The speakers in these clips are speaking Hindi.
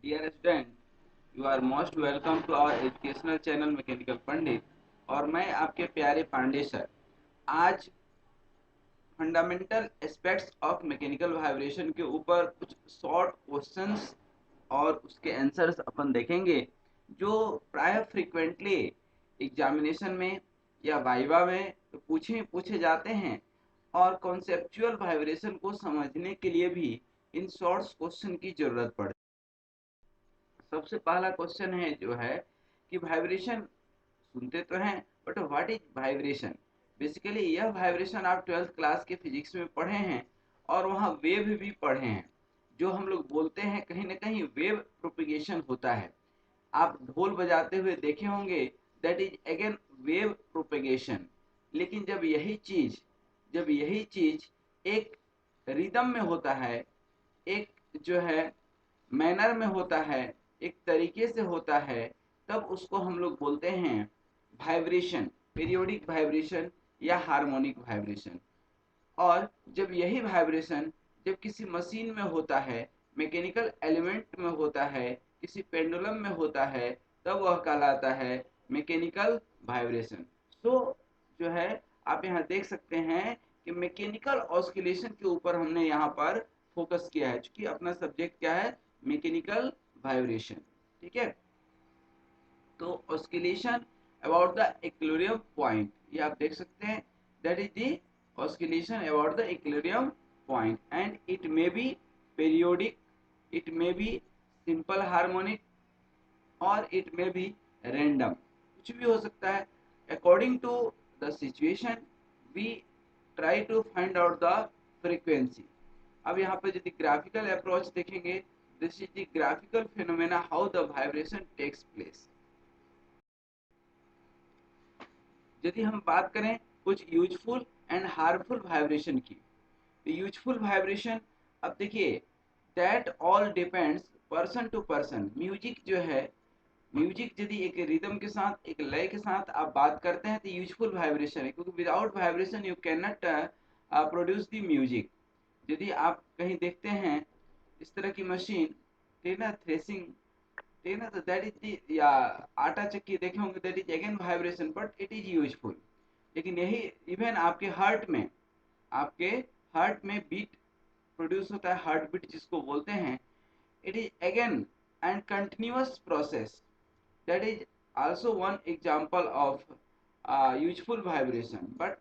Dear student, you are most welcome to our educational channel mechanical Pandit. और मैं आपके प्यारे पांडे सर। आज fundamental aspects of mechanical vibration के ऊपर कुछ शॉर्ट क्वेश्चंस और उसके आंसर्स अपन देखेंगे, जो प्राय फ्रीक्वेंटली एग्जामिनेशन में या वाइवा में तो पूछे जाते हैं, और कॉन्सेप्चुअल वाइब्रेशन को समझने के लिए भी इन शॉर्ट क्वेश्चन की जरूरत पड़ती है। सबसे पहला क्वेश्चन है जो है कि वाइब्रेशन सुनते तो हैं, but what is vibration. Basically यह वाइब्रेशन आप 12th क्लास के फिजिक्स में पढ़े हैं, और वहाँ वेव भी पढ़े हैं। जो हम लोग बोलते हैं कहीं ना कहीं वेव प्रोपिगेशन होता है। आप ढोल बजाते हुए देखे होंगे, that is again wave propagation. लेकिन जब यही चीज एक रिदम में होता है, एक जो है मैनर में होता है, एक तरीके से होता है, तब उसको हम लोग बोलते हैं वाइब्रेशन, पीरियोडिक वाइब्रेशन या हार्मोनिक वाइब्रेशन। और जब यही वाइब्रेशन जब किसी मशीन में होता है, मैकेनिकल एलिमेंट में होता है, किसी पेंडुलम में होता है, तब वह कहलाता है मैकेनिकल वाइब्रेशन। सो जो है आप यहाँ देख सकते हैं कि मैकेनिकल ऑस्किलेशन के ऊपर हमने यहाँ पर फोकस किया है, क्योंकि अपना सब्जेक्ट क्या है, मैकेनिकल वाइब्रेशन। ठीक है, तो oscillation about the equilibrium point, ये आप देख सकते हैं, that is the oscillation about the equilibrium point, and it may be periodic, it may be simple harmonic, और इट मे बी रैंडम, कुछ भी हो सकता है। According to the situation we try to find out the frequency. अब यहाँ पर यदि ग्राफिकल अप्रोच देखेंगे, this is the graphical phenomena how the vibration takes place. यदि हम बात करें कुछ यूजफुल एंड हार्मफुल वाइब्रेशन की, तो यूजफुल वाइब्रेशन, अब देखिए, that all depends person to person. Music जो है, म्यूजिक यदि एक रिदम के साथ, एक लय के साथ आप बात करते हैं तो यूजफुल वाइब्रेशन है, क्योंकि without vibration you can not produce the music. यदि आप कहीं देखते हैं इस तरह की मशीन, ठीक है ना, थ्रेसिंग, ठीक है ना, तो दैट इज, या आटा चक्की देखे होंगे, that is again vibration, but it is useful. लेकिन यही इवन आपके हार्ट में, आपके हार्ट में बीट प्रोड्यूस होता है, हार्ट बीट जिसको बोलते हैं, it is again and continuous process, that is also one example of useful vibration, but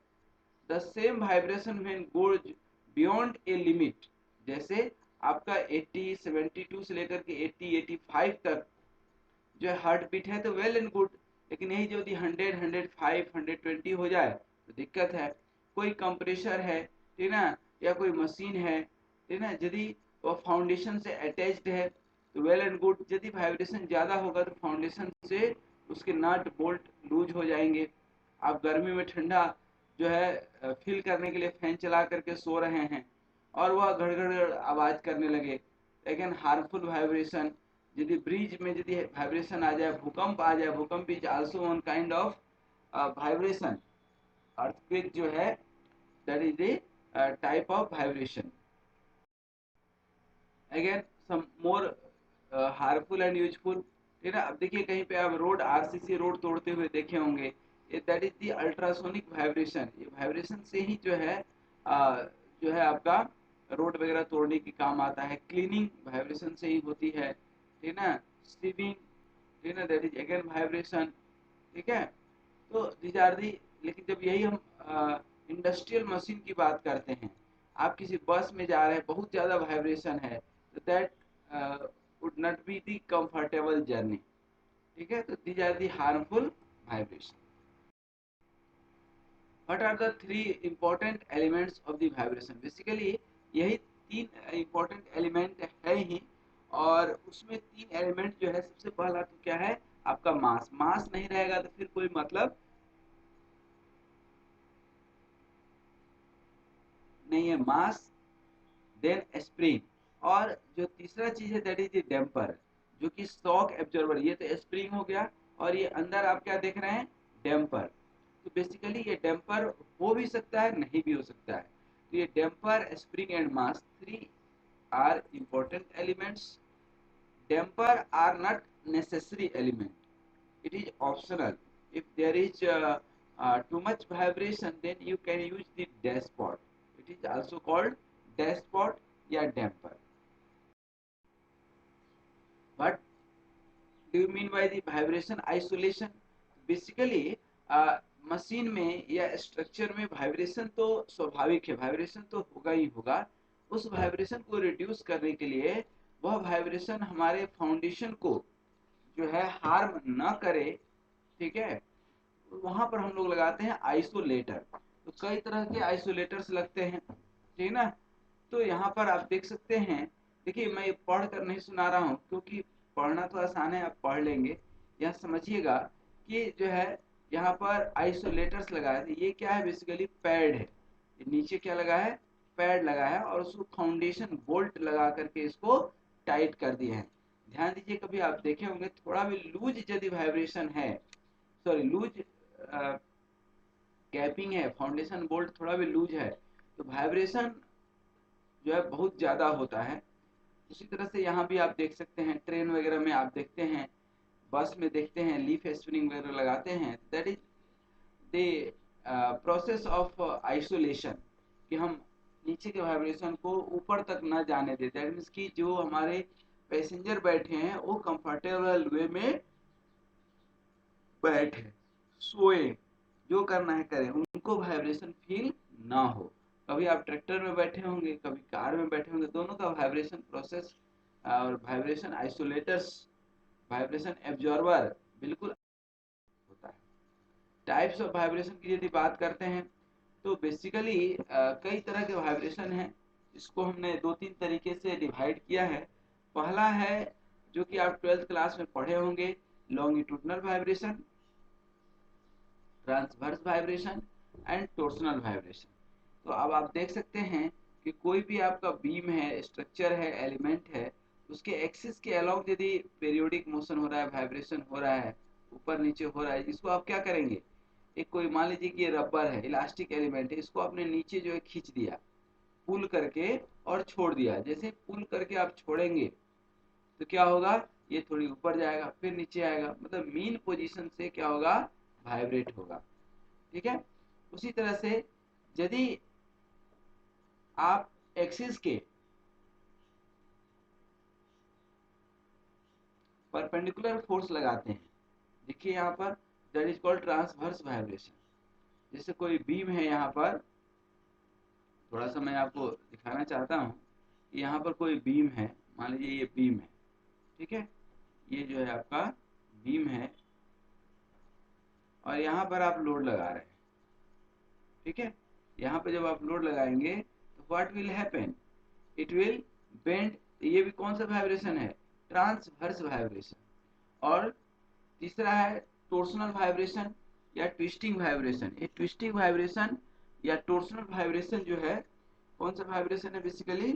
the same vibration when goes beyond a limit, जैसे आपका 80 72 से लेकर के 80 85 तक जो है हार्ट बीट है तो वेल एंड गुड। लेकिन यही जो 100 105 120 हो जाए तो दिक्कत है। कोई कंप्रेशर है, ठीक ना, या कोई मशीन है, ठीक ना, यदि वो फाउंडेशन से अटैच्ड है तो वेल एंड गुड। यदि वाइब्रेशन ज़्यादा होगा तो फाउंडेशन से उसके नट बोल्ट लूज हो जाएंगे। आप गर्मी में ठंडा जो है फील करने के लिए फैन चला करके सो रहे हैं, और वह घड़घड़ आवाज़ करने लगे, लेकिन हार्मफुल वाइब्रेशन। यदि ब्रिज में यदि वाइब्रेशन आ जाए, भूकंप आ जाए, भूकंप is also one kind of vibration. Earthquake जो है, that is the type of vibration. Again some more harmful and useful, ठीक है। अब देखिए कहीं पे आप रोड, आरसीसी रोड तोड़ते हुए देखे होंगे, that is the ultrasonic vibration. ये वाइब्रेशन से ही जो है आपका रोड वगैरह तोड़ने की काम आता है। क्लीनिंग वाइब्रेशन से ही होती है, ठीक है ना। स्वीपिंग, ठीक है ना, दैट इज अगेन वाइब्रेशन। ठीक है, तो दीज आर दी। लेकिन जब यही हम इंडस्ट्रियल मशीन की बात करते हैं, आप किसी बस में जा रहे हैं, बहुत ज़्यादा वाइब्रेशन है, तो that would not be the comfortable journey. ठीक है, तो these are the harmful vibration. What are the three important elements of the vibration. Basically यही तीन इंपॉर्टेंट एलिमेंट है ही, और उसमें तीन एलिमेंट जो है, सबसे पहला तो क्या है आपका मास। मास नहीं रहेगा तो फिर कोई मतलब नहीं है। मास, देन स्प्रिंग, और जो तीसरा चीज है दैट इज डैम्पर, जो कि शॉक एब्जॉर्बर। ये तो स्प्रिंग हो गया, और ये अंदर आप क्या देख रहे हैं, डैम्पर। तो बेसिकली ये डैम्पर हो भी सकता है, नहीं भी हो सकता है। तो ये damper, spring and mass, three are important elements. damper are not necessary element, it is optional. If there is too much vibration, then you can use the dashpot. It is also called dashpot या damper. What do you mean by the vibration isolation? Basically machine में या स्ट्रक्चर में वाइब्रेशन तो स्वाभाविक है, वाइब्रेशन तो होगा ही होगा। उस वाइब्रेशन को रिड्यूस करने के लिए वह वाइब्रेशन हमारे फाउंडेशन को जो है हार्म न करे, ठीक है, वहां पर हम लोग लगाते हैं आइसोलेटर। तो कई तरह के आइसोलेटर्स लगते हैं, ठीक ना। तो यहाँ पर आप देख सकते हैं, देखिए मैं पढ़ कर नहीं सुना रहा हूँ क्योंकि पढ़ना तो आसान है, आप पढ़ लेंगे। यहाँ समझिएगा कि जो है यहाँ पर आइसोलेटर्स लगाए थे। ये क्या है, बेसिकली पैड है। नीचे क्या लगा है, पैड लगा है, और उसको फाउंडेशन बोल्ट लगा करके इसको टाइट कर दिए हैं। ध्यान दीजिए, कभी आप देखे होंगे थोड़ा भी लूज यदि वाइब्रेशन है, सॉरी लूज कैपिंग है, फाउंडेशन बोल्ट थोड़ा भी लूज है, तो वाइब्रेशन जो है बहुत ज़्यादा होता है। उसी तरह से यहाँ भी आप देख सकते हैं, ट्रेन वगैरह में आप देखते हैं, बस में देखते हैं, लीफ स्प्रिंग वगैरह लगाते हैं। That is the process of isolation, कि हम नीचे के वाइब्रेशन को ऊपर तक ना जाने देते। दैट मीन्स कि जो हमारे पैसेंजर बैठे हैं वो कंफर्टेबल वे में बैठे, सोए, जो करना है करें, उनको वाइब्रेशन फील ना हो। कभी आप ट्रैक्टर में बैठे होंगे, कभी कार में बैठे होंगे, दोनों का वाइब्रेशन प्रोसेस और वाइब्रेशन आइसोलेटर्स, वाइब्रेशन एब्जॉर्बर बिल्कुल होता है। टाइप्स ऑफ वाइब्रेशन की यदि बात करते हैं तो बेसिकली कई तरह के वाइब्रेशन हैं। इसको हमने दो तीन तरीके से डिवाइड किया है। पहला है जो कि आप 12th क्लास में पढ़े होंगे, longitudinal vibration, transverse vibration and torsional vibration. तो अब आप देख सकते हैं कि कोई भी आपका बीम है, स्ट्रक्चर है, एलिमेंट है, उसके एक्सिस के अलाउंग यदि पीरियोडिक मोशन हो रहा है, वाइब्रेशन हो रहा है, ऊपर नीचे हो रहा है, इसको आप क्या करेंगे, एक कोई मान लीजिए कि ये रबर है, इलास्टिक एलिमेंट है, इसको आपने नीचे जो है खींच दिया, पुल करके और छोड़ दिया। जैसे पुल करके आप छोड़ेंगे तो क्या होगा, ये थोड़ी ऊपर जाएगा, फिर नीचे आएगा, मतलब मीन पोजीशन से क्या होगा, वाइब्रेट होगा, ठीक है। उसी तरह से यदि आप एक्सिस के परपेंडिकुलर फोर्स लगाते हैं, देखिए यहाँ पर, that is called transverse vibration. जैसे कोई बीम है, यहाँ पर थोड़ा सा मैं आपको दिखाना चाहता हूँ कि यहाँ पर कोई बीम है, मान लीजिए ये बीम है, ठीक है, ये जो है आपका बीम है, और यहाँ पर आप लोड लगा रहे हैं, ठीक है। यहाँ पे जब आप लोड लगाएंगे तो what will happen, it will bend. ये भी कौन सा वाइब्रेशन है, ट्रांसवर्स वाइब्रेशन। और तीसरा है टोर्सनल वाइब्रेशन या ट्विस्टिंग वाइब्रेशन। ये ट्विस्टिंग वाइब्रेशन या टोर्सनल वाइब्रेशन जो है, कौन सा वाइब्रेशन है, बेसिकली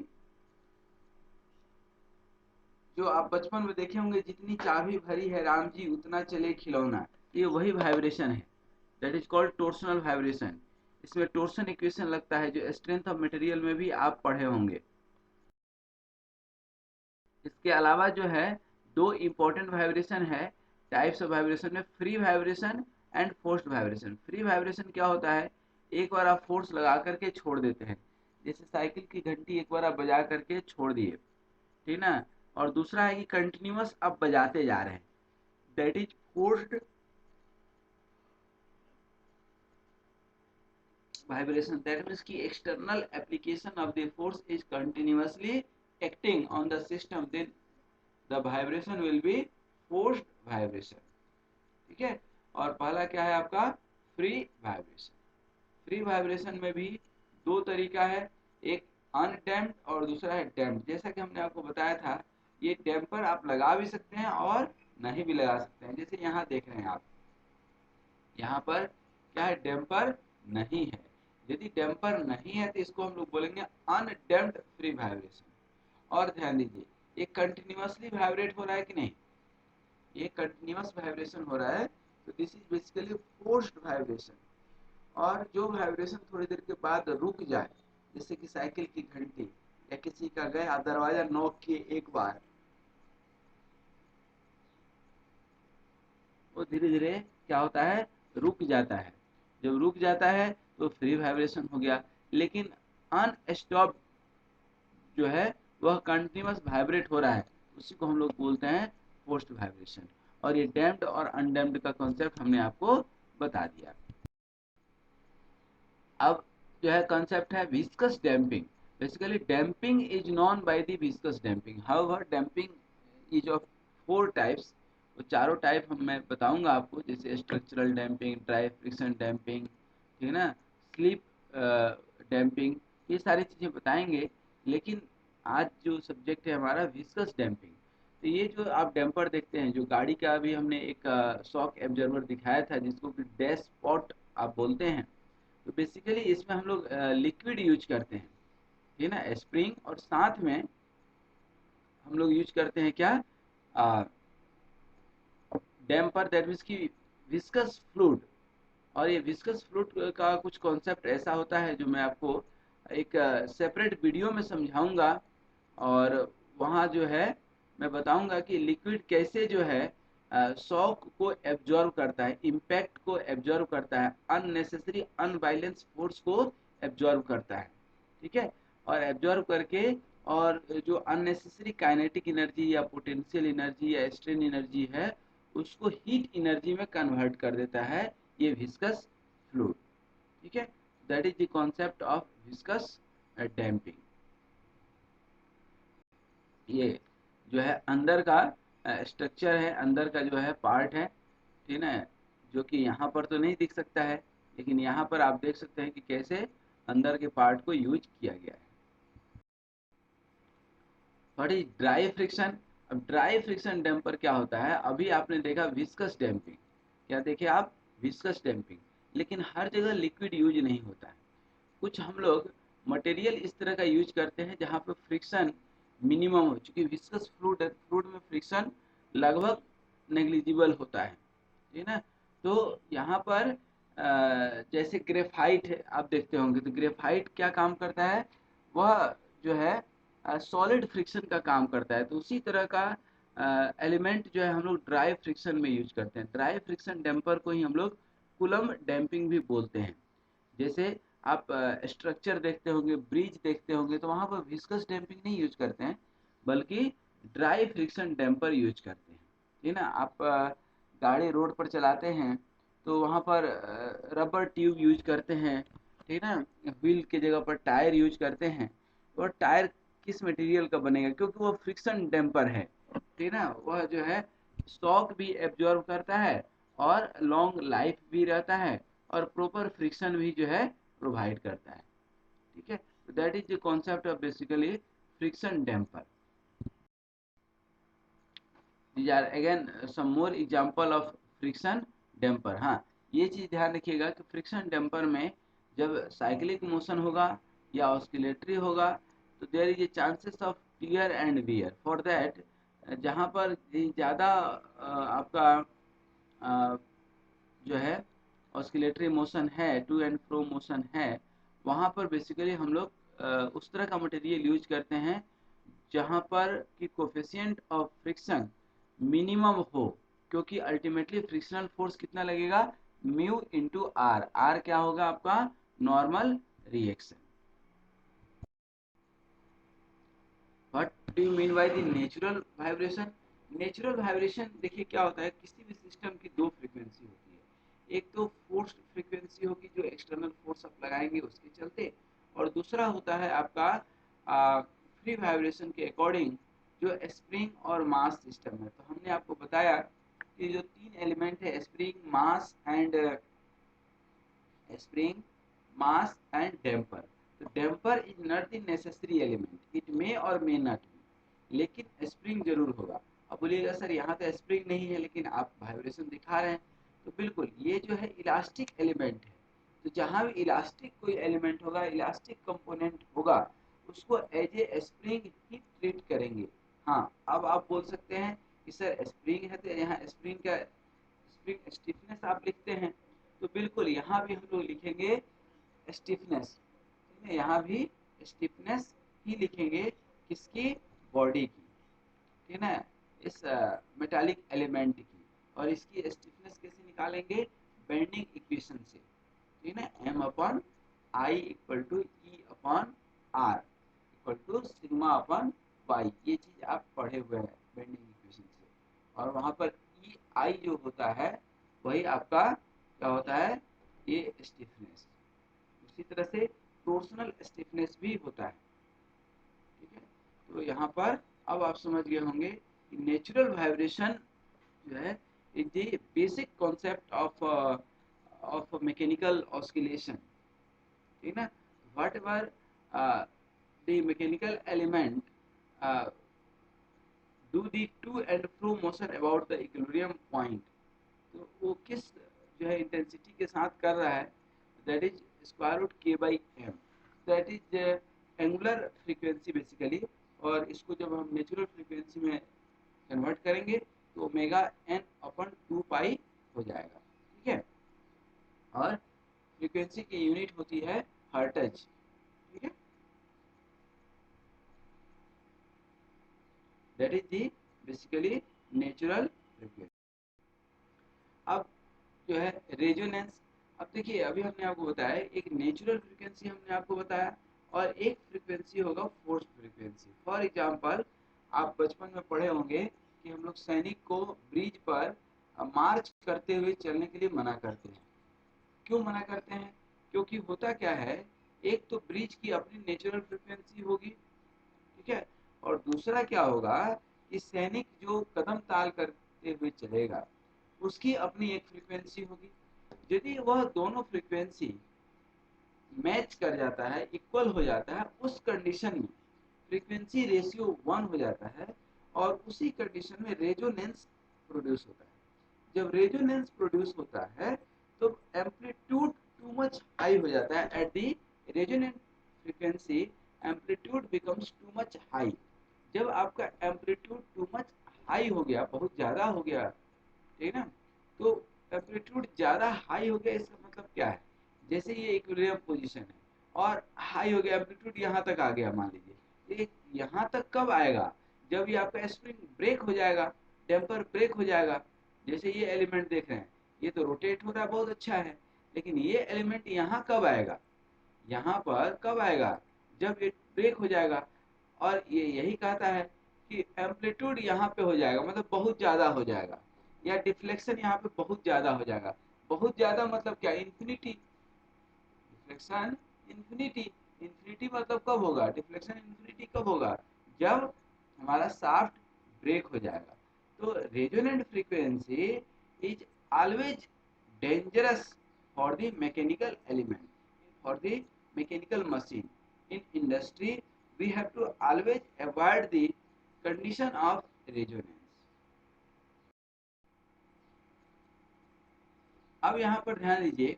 जो आप बचपन में देखे होंगे, जितनी चाबी भरी है राम जी उतना चले खिलौना, ये वही वाइब्रेशन है। That is called torsional vibration. इसमें टोर्सन इक्वेशन लगता है, जो स्ट्रेंथ ऑफ मटेरियल में भी आप पढ़े होंगे। इसके अलावा जो है दो इम्पोर्टेंट वाइब्रेशन है, टाइप्स ऑफ वाइब्रेशन में, free vibration and forced vibration. Free vibration क्या होता है, एक बार आप फोर्स लगा करके छोड़ देते हैं, जैसे साइकिल की घंटी एक बार आप बजा करके छोड़ दिए, ठीक ना। और दूसरा है कि कंटिन्यूअस आप बजाते जा रहे हैं, that is forced vibration। That means ki external application of the force is continuously acting on the system, then the vibration will be forced vibration, ठीक है। और पहला क्या है आपका, फ्री वाइब्रेशन। फ्री वाइब्रेशन में भी दो तरीका है, एक अनडैम्प्ड और दूसरा है डैम्प्ड। जैसा कि हमने आपको बताया था, ये डैम्पर आप लगा भी सकते हैं और नहीं भी लगा सकते हैं। जैसे यहाँ देख रहे हैं आप, यहाँ पर क्या है, डैम्पर नहीं है। यदि डैम्पर नहीं है तो इसको हम लोग बोलेंगे अनडैम्प्ड फ्री वाइब्रेशन। और ध्यान दीजिए, ये कंटिन्यूअसली वाइब्रेट हो रहा है कि नहीं, ये कंटिन्यूअस वाइब्रेशन हो रहा है, तो this is basically forced vibration. और जो वाइब्रेशन थोड़ी देर के बाद रुक जाए, जैसे कि साइकिल की घंटी या किसी का गया दरवाजा नॉक किए एक बार, वो धीरे धीरे क्या होता है, रुक जाता है। जब रुक जाता है तो फ्री वाइब्रेशन हो गया। लेकिन अनस्टॉप जो है वह कंटिन्यूअस वाइब्रेट हो रहा है, उसी को हम लोग बोलते हैं फोर्स्ड वाइब्रेशन। और ये डैम्प्ड और अनडैम्प्ड का कॉन्सेप्ट हमने आपको बता दिया। अब जो है कॉन्सेप्ट है viscous damping. Basically damping is known by the viscous damping. However damping is of 4 types. वो चारों टाइप मैं बताऊंगा आपको, जैसे structural damping, dry friction damping, ठीक है ना, स्लीप डैम्पिंग, ये सारी चीज़ें बताएंगे। लेकिन आज जो सब्जेक्ट है हमारा विस्कस डैम्पिंग। तो ये जो आप डैम्पर देखते हैं, जो गाड़ी का अभी हमने एक शॉक एब्जर्वर दिखाया था जिसको कि डैश स्पॉट आप बोलते हैं, तो बेसिकली इसमें हम लोग लिक्विड यूज करते हैं, ठीक है ना, स्प्रिंग, और साथ में हम लोग यूज करते हैं क्या, डैम्पर, दैट मीन्स की विस्कस फ्लूइड। और ये विस्कस फ्लूइड का कुछ कॉन्सेप्ट ऐसा होता है जो मैं आपको एक सेपरेट वीडियो में समझाऊंगा। और वहाँ जो है मैं बताऊंगा कि लिक्विड कैसे जो है शॉक को एब्जॉर्व करता है, इम्पैक्ट को एब्जॉर्व करता है, अननेसेसरी अनवायलेंस फोर्स को एब्जॉर्व करता है, ठीक है। और एब्जॉर्व करके और जो अननेसेसरी काइनेटिक एनर्जी या पोटेंशियल एनर्जी या स्ट्रेन एनर्जी है उसको हीट एनर्जी में कन्वर्ट कर देता है ये विस्कस फ्लूइड, ठीक है। That is the concept of viscous damping. ये जो है अंदर का स्ट्रक्चर है, अंदर का जो है पार्ट है, ठीक है ना, जो कि यहाँ पर तो नहीं दिख सकता है, लेकिन यहाँ पर आप देख सकते हैं कि कैसे अंदर के पार्ट को यूज किया गया है। What is dry friction? अब ड्राई फ्रिक्शन डैम्पर क्या होता है, अभी आपने देखा विस्कस डैम्पिंग, क्या देखे आप, विस्कस डैम्पिंग। लेकिन हर जगह लिक्विड यूज नहीं होता है। कुछ हम लोग मटेरियल इस तरह का यूज करते हैं जहाँ पे फ्रिक्शन मिनिमम हो, चूँकि विस्कस फ्लूइड है, फ्लूइड में फ्रिक्शन लगभग नेग्लिजिबल होता है, ठीक है ना। तो यहाँ पर जैसे ग्रेफाइट है, आप देखते होंगे, तो ग्रेफाइट क्या काम करता है, वह जो है सॉलिड फ्रिक्शन का काम करता है। तो उसी तरह का एलिमेंट जो है हम लोग ड्राई फ्रिक्शन में यूज करते हैं। ड्राई फ्रिक्शन डैम्पर को ही हम लोग कूलम डैम्पिंग भी बोलते हैं। जैसे आप स्ट्रक्चर देखते होंगे, ब्रिज देखते होंगे, तो वहाँ पर विस्कस डैम्पिंग नहीं यूज करते हैं, बल्कि ड्राई फ्रिक्शन डैम्पर यूज करते हैं, ठीक है ना। आप गाड़ी रोड पर चलाते हैं तो वहाँ पर रबर ट्यूब यूज करते हैं, ठीक है ना, व्हील के जगह पर टायर यूज करते हैं। और टायर किस मटेरियल का बनेगा, क्योंकि वो फ्रिक्शन डैम्पर है, ठीक है ना, वह जो है शॉक भी एब्जॉर्ब करता है और लॉन्ग लाइफ भी रहता है और प्रॉपर फ्रिक्शन भी जो है प्रोवाइड करता है, ठीक है। तो that is the concept of basically friction damper. These are again some more example of friction damper. हाँ, ये चीज़ ध्यान रखिएगा कि फ्रिक्शन डैम्पर में जब साइक्लिक मोशन होगा या ऑस्किलेटरी होगा तो there is a chances of tear and wear. For that जहाँ पर ज़्यादा आपका जो है ऑस्किलेटरी मोशन है, टू एंड फ्रो मोशन है, वहाँ पर बेसिकली हम लोग उस तरह का मटेरियल यूज करते हैं जहाँ पर कि कोफिशिएंट ऑफ फ्रिक्शन मिनिमम हो। क्योंकि अल्टीमेटली फ्रिक्शनल फोर्स कितना लगेगा, म्यू इंटू आर। आर क्या होगा आपका, normal reaction. What do you mean by the natural vibration? Natural vibration देखिए क्या होता है, किसी भी सिस्टम की दो फ्रीक्वेंसी होती है। एक तो फोर्स्ड फ्रीक्वेंसी होगी जो एक्सटर्नल फोर्स आप लगाएंगे उसके चलते, और दूसरा होता है आपका फ्री वाइब्रेशन के अकॉर्डिंग जो स्प्रिंग और मास सिस्टम है। तो हमने आपको बताया कि जो तीन एलिमेंट है, स्प्रिंग, मास एंड डैम्पर। तो damper is not the necessary element, it may और मे नॉट बी, लेकिन स्प्रिंग जरूर होगा। अब बोलिएगा सर यहाँ तो स्प्रिंग नहीं है लेकिन आप वाइब्रेशन दिखा रहे हैं, तो बिल्कुल ये जो है इलास्टिक एलिमेंट है। तो जहाँ भी इलास्टिक कोई एलिमेंट होगा, इलास्टिक कंपोनेंट होगा, उसको एज ए स्प्रिंग ही ट्रीट करेंगे। हाँ, अब आप बोल सकते हैं कि सर स्प्रिंग है तो यहाँ स्प्रिंग का स्प्रिंग स्टिफनेस आप लिखते हैं, तो बिल्कुल यहाँ भी हम लोग लिखेंगे स्टिफनेस, ठीक है, यहाँ भी स्टिफनेस ही लिखेंगे, किसकी, बॉडी की, ठीक है ना, इस मेटालिक एलिमेंट की। और इसकी स्टिफनेस कैसे निकालेंगे, बेंडिंग इक्वेशन से, ठीक है ना, M upon I equal to E upon R equal to sigma upon Y, ये चीज आप पढ़े हुए हैं बेंडिंग इक्वेशन से। और वहां पर ई आई जो होता है वही आपका क्या होता है, ये स्टिफनेस। उसी तरह से टोर्सनल स्टिफनेस भी होता है, ठीक है। तो यहाँ पर अब आप समझ गए होंगे कि नेचुरल वाइब्रेशन जो है is the basic concept of mechanical oscillation, ठीक है ना। What ever the mechanical element do the two and fro motion about the equilibrium point, तो वो किस जो है इंटेंसिटी के साथ कर रहा है, that is square root K by M, that is angular frequency basically. और इसको जब हम नेचुरल फ्रीक्वेंसी में कन्वर्ट करेंगे तो ओमेगा एन अपन 2 पाई हो जाएगा, ठीक है। और फ्रीक्वेंसी की यूनिट होती है हर्ट्ज, ठीक है, that is the basically natural frequency. अब जो है रेजोनेंस, अब देखिए अभी हमने आपको बताया एक नेचुरल फ्रीक्वेंसी हमने आपको बताया और एक फ्रीक्वेंसी होगा फोर्स फ्रीक्वेंसी। फॉर एग्जांपल आप बचपन में पढ़े होंगे कि हम लोग सैनिक को ब्रिज पर मार्च करते हुए चलने के लिए मना करते हैं। क्यों मना करते हैं, क्योंकि होता क्या है, एक तो ब्रिज की अपनी नेचुरल फ्रीक्वेंसी होगी, ठीक है, और दूसरा क्या होगा कि सैनिक जो कदम ताल करते हुए चलेगा उसकी अपनी एक फ्रीक्वेंसी होगी। यदि वह दोनों फ्रीक्वेंसी मैच कर जाता है, इक्वल हो जाता है, उस कंडीशन में फ्रीक्वेंसी रेशियो 1 हो जाता है और उसी कंडीशन में रेजोनेंस प्रोड्यूस होता है। जब रेजोनेंस प्रोड्यूस होता है तो एम्पलीट्यूड टू मच हाई हो जाता है, at the resonant frequency amplitude becomes too much high. जब आपका एम्पलीट्यूड टू मच हाई हो गया, बहुत ज्यादा हो गया, ठीक है ना, तो एम्पलीट्यूड ज्यादा हाई हो गया, इसका मतलब क्या है, जैसे ये इक्विलिब्रियम पोजीशन है और हाई हो गया, एम्पलीट्यूड यहाँ तक आ गया, मान लीजिए ये यहाँ तक कब आएगा, जब ये आपका स्प्रिंग ब्रेक हो जाएगा, टेम्पर ब्रेक हो जाएगा। जैसे ये एलिमेंट देख रहे हैं, ये तो रोटेट हो रहा है, बहुत अच्छा है, लेकिन ये एलिमेंट यहाँ कब आएगा, यहाँ पर कब आएगा, जब ये ब्रेक हो जाएगा। और ये यही कहता है कि एम्पलीट्यूड यहाँ पे हो जाएगा, मतलब बहुत ज़्यादा हो जाएगा, या डिफ्लेक्शन यहाँ पे बहुत ज़्यादा हो जाएगा। बहुत ज़्यादा मतलब क्या, इन्फिनिटी, डिफ्लेक्शन इन्फिनिटी। इन्फिनिटी मतलब कब होगा, डिफ्लेक्शन इन्फिनिटी कब होगा, जब हमारा शाफ्ट ब्रेक हो जाएगा। तो resonant frequency is always dangerous for the mechanical element, for the mechanical machine. In industry, we have to always avoid the condition of resonance. अब यहाँ पर ध्यान दीजिए,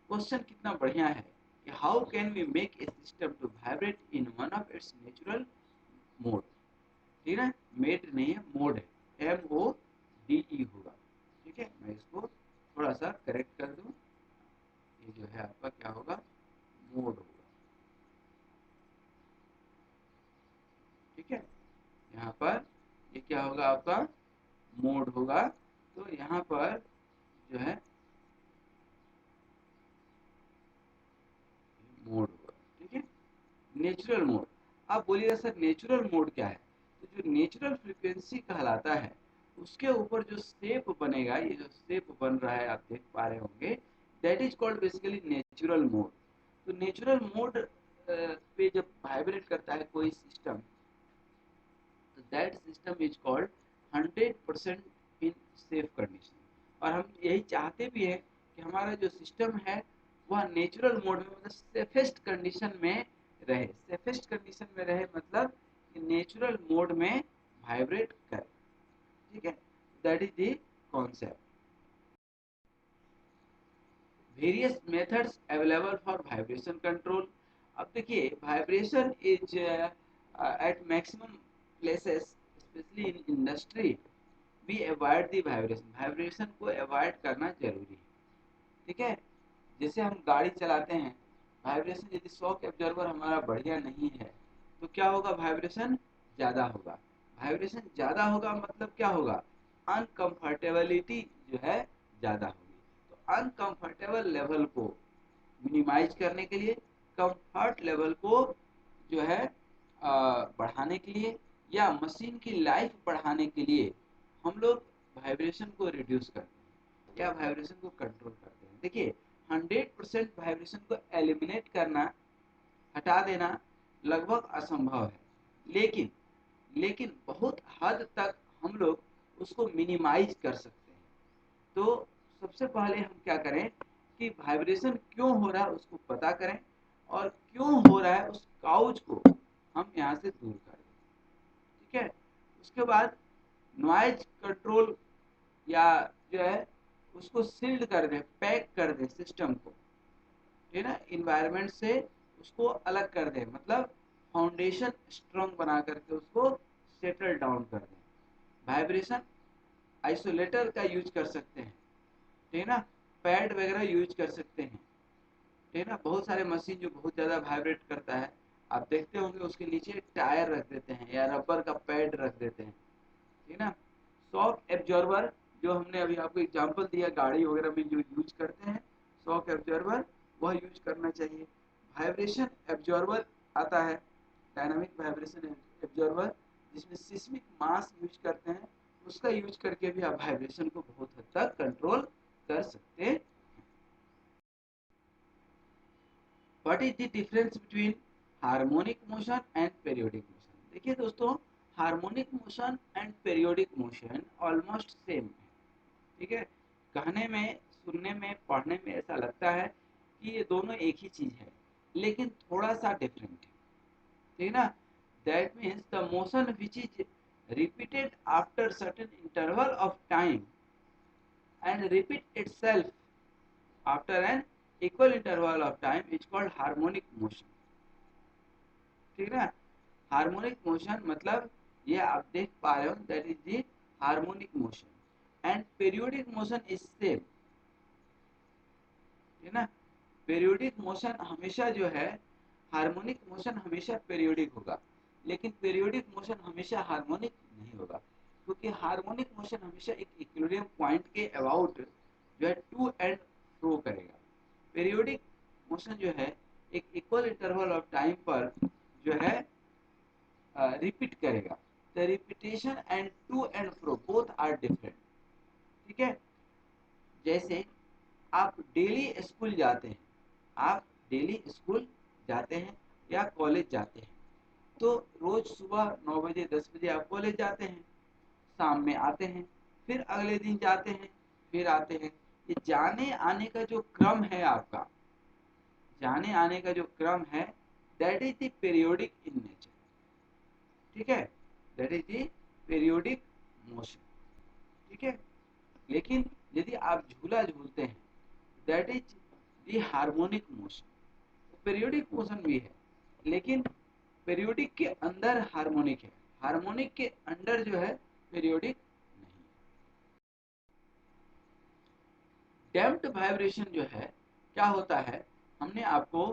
क्वेश्चन कितना बढ़िया है कि how can we make a system to vibrate in one of its natural mode, ठीक है, मेड नहीं है, मोड है, MODE होगा, ठीक है। मैं इसको थोड़ा सा करेक्ट कर दूं, ये जो है आपका क्या होगा, मोड होगा, ठीक है। यहाँ पर ये क्या होगा आपका, मोड होगा। तो यहाँ पर जो है मोड होगा, ठीक है, नेचुरल मोड। आप बोलिएगा सर नेचुरल मोड क्या है, तो जो नेचुरल फ्रीक्वेंसी कहलाता है उसके ऊपर जो शेप बनेगा, ये जो शेप बन रहा है आप देख पा रहे होंगे, that is called basically natural mode. तो नेचुरल मोड पे जब वाइब्रेट करता है कोई सिस्टम, तो that system is called 100% in safe condition. और हम यही चाहते भी हैं कि हमारा जो सिस्टम है वह नेचुरल मोड में, मतलब सेफेस्ट कंडीशन में रहे। सेफेस्ट कंडीशन में रहे मतलब कि नेचुरल मोड में वाइब्रेट करे, ठीक है, that is the concept. Various methods available for vibration control. अब देखिए vibration is at maximum places, specially in industry, we avoid the vibration. Vibration को अवॉइड करना जरूरी है, ठीक है। जैसे हम गाड़ी चलाते हैं, वाइब्रेशन यदि शॉक एब्जॉर्बर हमारा बढ़िया नहीं है तो क्या होगा, वाइब्रेशन ज़्यादा होगा। वाइब्रेशन ज़्यादा होगा मतलब क्या होगा, अनकंफर्टेबिलिटी जो है ज़्यादा होगी। तो अनकंफर्टेबल लेवल को मिनिमाइज करने के लिए, कंफर्ट लेवल को जो है बढ़ाने के लिए, या मशीन की लाइफ बढ़ाने के लिए हम लोग वाइब्रेशन को रिड्यूस करते हैं या वाइब्रेशन को कंट्रोल करते हैं। देखिए 100% वाइब्रेशन को एलिमिनेट करना, हटा देना लगभग असंभव है, लेकिन लेकिन बहुत हद तक हम लोग उसको मिनिमाइज कर सकते हैं। तो सबसे पहले हम क्या करें कि वाइब्रेशन क्यों हो रहा है उसको पता करें, और क्यों हो रहा है उस काउच को हम यहाँ से दूर कर दें। ठीक है, उसके बाद नॉइज कंट्रोल या जो है उसको सील्ड कर दें, पैक कर दें सिस्टम को, ठीक है ना, इन्वायरमेंट से उसको अलग कर दें, मतलब फाउंडेशन स्ट्रॉन्ग बना करके उसको सेटल डाउन कर दें। वाइब्रेशन आइसोलेटर का यूज कर सकते हैं, ठीक है ना, पैड वगैरह यूज कर सकते हैं, ठीक है ना। बहुत सारे मशीन जो बहुत ज़्यादा वाइब्रेट करता है, आप देखते होंगे उसके नीचे टायर रख देते हैं या रबर का पैड रख देते हैं, ठीक है ना। शॉक एब्जॉर्बर जो हमने अभी आपको एग्जांपल दिया गाड़ी वगैरह में जो यूज करते हैं, शॉक एब्जॉर्बर वह यूज करना चाहिए। वाइब्रेशन एब्जॉर्बर आता है, डायनामिक वाइब्रेशन एब्जॉर्बर, जिसमें सिस्मिक मास यूज करते हैं, उसका यूज करके भी आप वाइब्रेशन को बहुत हद तक कंट्रोल कर सकते हैं। What is the difference between harmonic motion and periodic motion? देखिए दोस्तों, harmonic motion and periodic motion almost same है, ठीक है। कहने में, सुनने में, पढ़ने में ऐसा लगता है कि ये दोनों एक ही चीज है, लेकिन थोड़ा सा डिफरेंट है, ठीक है ना। That means the motion which is repeated after certain interval of time and repeat itself after an equal interval of time is called harmonic motion, ठीक है ना। हार्मोनिक मोशन मतलब ये आप देख पा रहे हो, that is the harmonic motion. And periodic motion is same, है ना। पीरियोडिक मोशन हमेशा जो है, हार्मोनिक मोशन हमेशा पीरियोडिक होगा, लेकिन पीरियोडिक मोशन हमेशा हार्मोनिक नहीं होगा, क्योंकि हार्मोनिक मोशन हमेशा एक इक्विलिब्रियम पॉइंट के अबाउट जो है टू एंड फ्रो करेगा। पीरियोडिक मोशन जो है एक इक्वल इंटरवल ऑफ टाइम पर जो है रिपीट करेगा। The repetition and to and fro both are different, ठीक है। जैसे आप डेली स्कूल जाते हैं, आप डेली स्कूल जाते हैं या कॉलेज जाते हैं, तो रोज सुबह 9 बजे 10 बजे आप कॉलेज जाते हैं, शाम में आते हैं, फिर अगले दिन जाते हैं, फिर आते हैं। ये जाने आने का जो क्रम है आपका, जाने आने का जो क्रम है, that is the periodic in nature, ठीक है, that is the periodic motion, ठीक है। लेकिन यदि आप झूला झूलते हैं, that is the harmonic motion. Periodic motion भी है, लेकिन पीरियोडिक के अंदर हार्मोनिक है, हार्मोनिक के अंदर जो है पीरियोडिक नहीं। डैम्प्ड वाइब्रेशन जो है क्या होता है, हमने आपको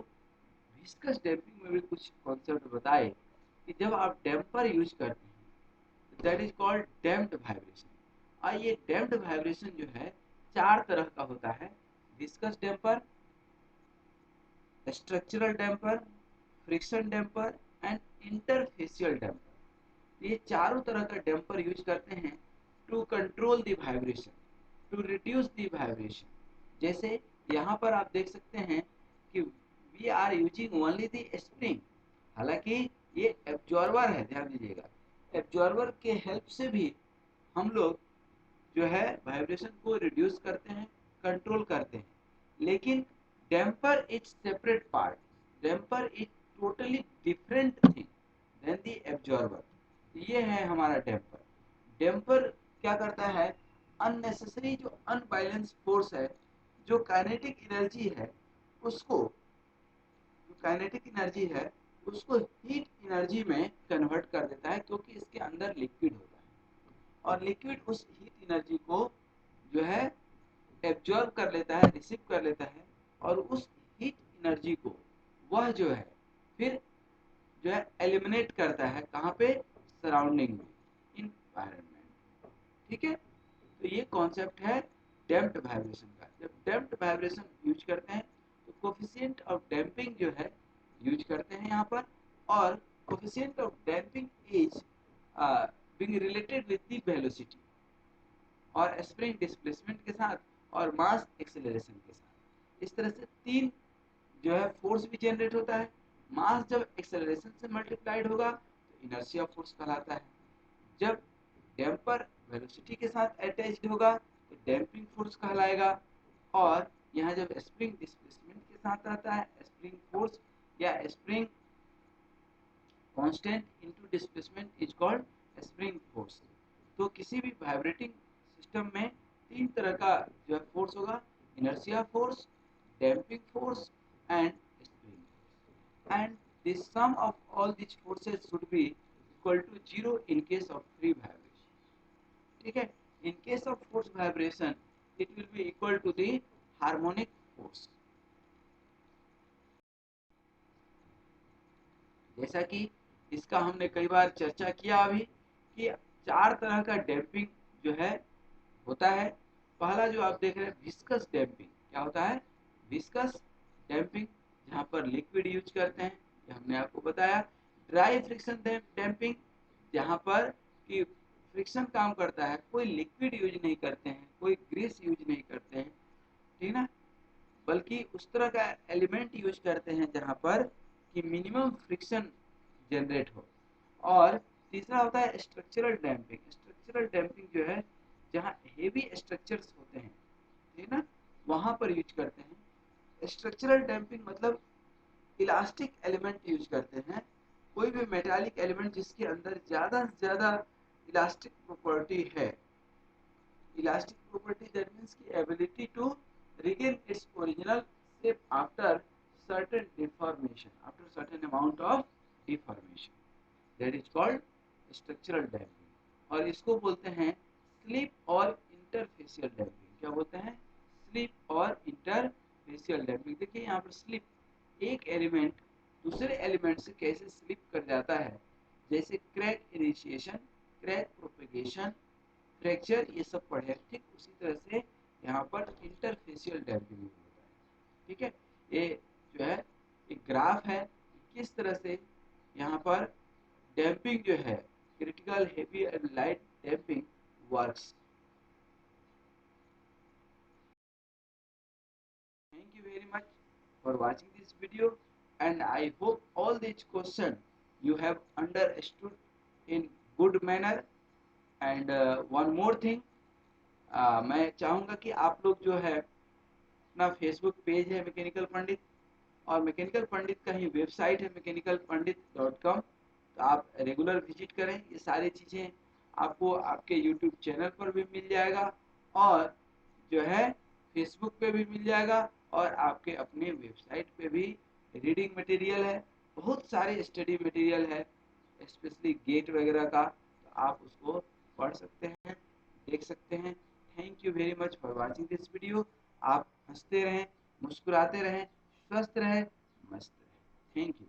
विस्कस डैम्पिंग में भी कुछ कॉन्सेप्ट बताए कि जब आप डैम्पर यूज करते हैं, that is called damped vibration. और ये डैम्प्ड वाइब्रेशन जो है चार तरह का होता है: viscous damper, structural damper, friction damper and interfacial damper. ये चारों तरह का डैम्पर यूज करते हैं to control the vibration, to reduce the vibration. जैसे यहाँ पर आप देख सकते हैं कि we are using only the spring, हालांकि ये एब्जॉर्बर है, ध्यान दीजिएगा। एब्जॉर्बर के हेल्प से भी हम लोग जो है वाइब्रेशन को रिड्यूस करते हैं, कंट्रोल करते हैं, लेकिन damper is separate part, damper is totally different thing then the absorber. ये है हमारा डैम्पर। डैम्पर क्या करता है, अननेसेसरी जो अनबैलेंस फोर्स है, जो काइनेटिक एनर्जी है, उसको, जो काइनेटिक एनर्जी है उसको हीट एनर्जी में कन्वर्ट कर देता है, क्योंकि इसके अंदर लिक्विड होता है, और लिक्विड उस हीट एनर्जी को जो है एब्जॉर्ब कर लेता है, रिसीव कर लेता है, और उस हीट एनर्जी को वह जो है फिर जो है एलिमिनेट करता है, कहाँ पे, सराउंडिंग में, इन्वायरमेंट, ठीक है। तो ये कॉन्सेप्ट है डैम्प्ड वाइब्रेशन का। जब डैम्प्ड वाइब्रेशन यूज करते हैं तो कोफिशिएंट ऑफ डैम्पिंग जो है यूज करते हैं यहाँ पर, और coefficient of damping is being related with the velocity और स्प्रिंग डिस्प्लेसमेंट के साथ और मास एक्सेलरेशन के साथ। इस तरह से तीन जो है फोर्स भी जनरेट होता है। मास जब एक्सेलरेशन से मल्टीप्लाइड होगा तो इनर्शिया फोर्स कहलाता है। जब डैम्पर वेलोसिटी के साथ अटैच्ड होगा तो डैम्पिंग फोर्स कहलाएगा। और यहाँ जब स्प्रिंग डिस्प्लेसमेंट के साथ आता है स्प्रिंग फोर्स या spring constant into displacement is called spring force. तो किसी भी वाइब्रेटिंग सिस्टम में तीन तरह का जो फोर्स होगा, inertia force, damping force and spring force. And the sum of all these forces should be equal to 0 in case of free vibration. ठीक है, in case of force vibration it will be equal to the harmonic force. जैसा कि इसका हमने कई बार चर्चा किया अभी कि चार तरह का डैम्पिंग जो है होता है। पहला जो आप देख रहे हैं विस्कस डैम्पिंग, क्या होता है विस्कस डैम्पिंग, जहाँ पर लिक्विड यूज करते हैं, ये हमने आपको बताया। ड्राई फ्रिक्शन डैम्पिंग, जहाँ पर कि फ्रिक्शन काम करता है, कोई लिक्विड यूज नहीं करते हैं, कोई ग्रीस यूज नहीं करते हैं, ठीक ना, बल्कि उस तरह का एलिमेंट यूज करते हैं जहाँ पर कि मिनिमम फ्रिक्शन जनरेट हो। और तीसरा होता है स्ट्रक्चरल डैम्पिंग। स्ट्रक्चरल डैम्पिंग जो है जहाँ हेवी स्ट्रक्चर्स होते हैं, ठीक ना, वहाँ पर यूज करते हैं। स्ट्रक्चरल डैम्पिंग मतलब इलास्टिक एलिमेंट यूज करते हैं, कोई भी मेटालिक एलिमेंट जिसके अंदर ज़्यादा से ज़्यादा इलास्टिक प्रॉपर्टी है। इलास्टिक प्रॉपर्टी दैट मीन्स की ability to regain its original shape after certain deformation, after certain amount of deformation, that is called structural damping। और इसको बोलते हैं स्लिप और इंटरफेशियल डैम्पिंग। क्या बोलते हैं? स्लिप और इंटरफेशियल डैम्पिंग। देखिए यहाँ पर स्लिप, एक एलिमेंट दूसरे एलिमेंट से कैसे स्लिप कर जाता है, जैसे crack initiation, crack propagation, fracture, ये सब पढ़े। ठीक उसी तरह से यहाँ पर इंटरफेशियल डैम्पिंग होता है। ठीक है, ये जो है एक ग्राफ है किस तरह से यहाँ पर डैम्पिंग जो है critical, heavy and light damping works. Thank you very much for watching this video, and I hope all these questions you have understood in good manner. And one more thing, मैं चाहूँगा कि आप लोग जो है अपना फेसबुक पेज है मैकेनिकल पंडित, और मैकेनिकल पंडित का ही वेबसाइट है mechanicalpandit.com, तो आप रेगुलर विजिट करें। ये सारी चीज़ें आपको आपके यूट्यूब चैनल पर भी मिल जाएगा, और जो है फेसबुक पे भी मिल जाएगा, और आपके अपने वेबसाइट पे भी रीडिंग मटेरियल है, बहुत सारे स्टडी मटेरियल है, स्पेशली गेट वगैरह का, तो आप उसको पढ़ सकते हैं, देख सकते हैं। Thank you very much for watching this video. आप हंसते रहें, मुस्कुराते रहें, स्वस्थ रहें, मस्त रहें। Thank you.